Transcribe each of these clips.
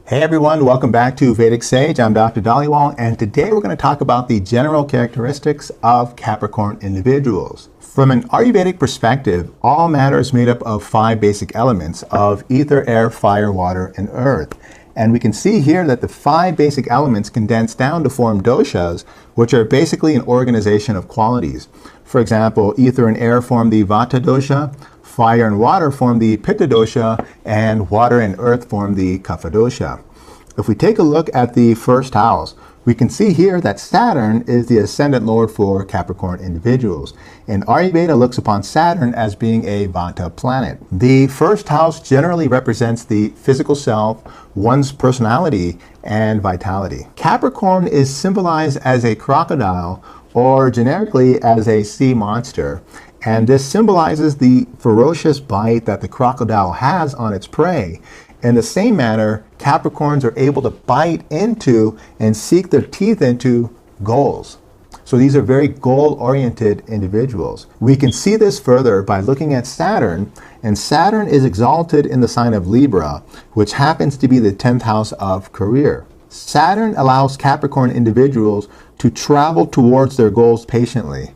Hey everyone, welcome back to Vedic Sage. I'm Dr. Dhaliwal, and today we're going to talk about the general characteristics of Capricorn individuals. From an Ayurvedic perspective, all matter is made up of 5 basic elements of ether, air, fire, water, and earth. And we can see here that the 5 basic elements condense down to form doshas, which are basically an organization of qualities. For example, ether and air form the vata dosha, fire and water form the pitta dosha, and water and earth form the kapha dosha. If we take a look at the first house, we can see here that Saturn is the ascendant lord for Capricorn individuals. And Ayurveda looks upon Saturn as being a vata planet. The first house generally represents the physical self, one's personality, and vitality. Capricorn is symbolized as a crocodile, or generically as a sea monster. And this symbolizes the ferocious bite that the crocodile has on its prey. In the same manner, Capricorns are able to bite into and seek their teeth into goals. So these are very goal-oriented individuals. We can see this further by looking at Saturn, and Saturn is exalted in the sign of Libra, which happens to be the 10th house of career. Saturn allows Capricorn individuals to travel towards their goals patiently.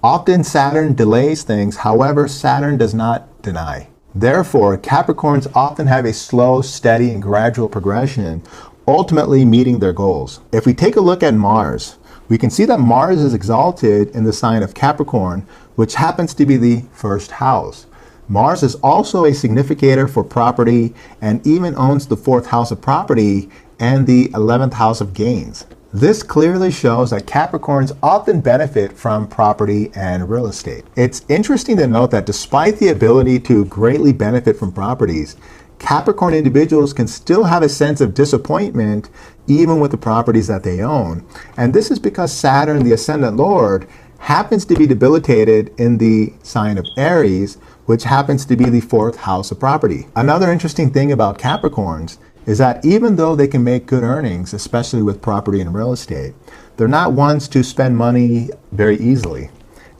Often Saturn delays things, however, Saturn does not deny. Therefore, Capricorns often have a slow, steady, and gradual progression, ultimately meeting their goals. If we take a look at Mars, we can see that Mars is exalted in the sign of Capricorn, which happens to be the first house. Mars is also a significator for property and even owns the 4th house of property and the 11th house of gains. This clearly shows that Capricorns often benefit from property and real estate. It's interesting to note that despite the ability to greatly benefit from properties, Capricorn individuals can still have a sense of disappointment even with the properties that they own. And this is because Saturn, the ascendant lord, happens to be debilitated in the sign of Aries, which happens to be the 4th house of property. Another interesting thing about Capricorns is that even though they can make good earnings, especially with property and real estate, they're not ones to spend money very easily.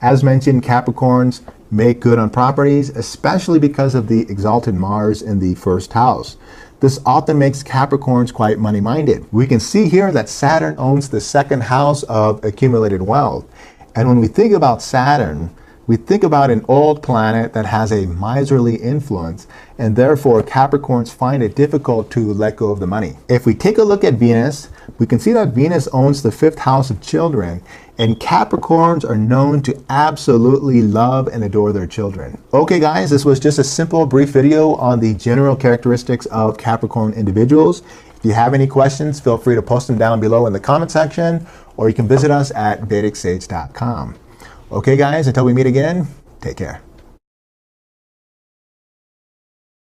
As mentioned, Capricorns make good on properties, especially because of the exalted Mars in the 1st house. This often makes Capricorns quite money-minded. We can see here that Saturn owns the 2nd house of accumulated wealth. And when we think about Saturn, we think about an old planet that has a miserly influence, and therefore Capricorns find it difficult to let go of the money. If we take a look at Venus, we can see that Venus owns the 5th house of children, and Capricorns are known to absolutely love and adore their children. Okay guys, this was just a simple brief video on the general characteristics of Capricorn individuals. If you have any questions, feel free to post them down below in the comment section, or you can visit us at VedicSage.com. Okay guys, until we meet again, take care.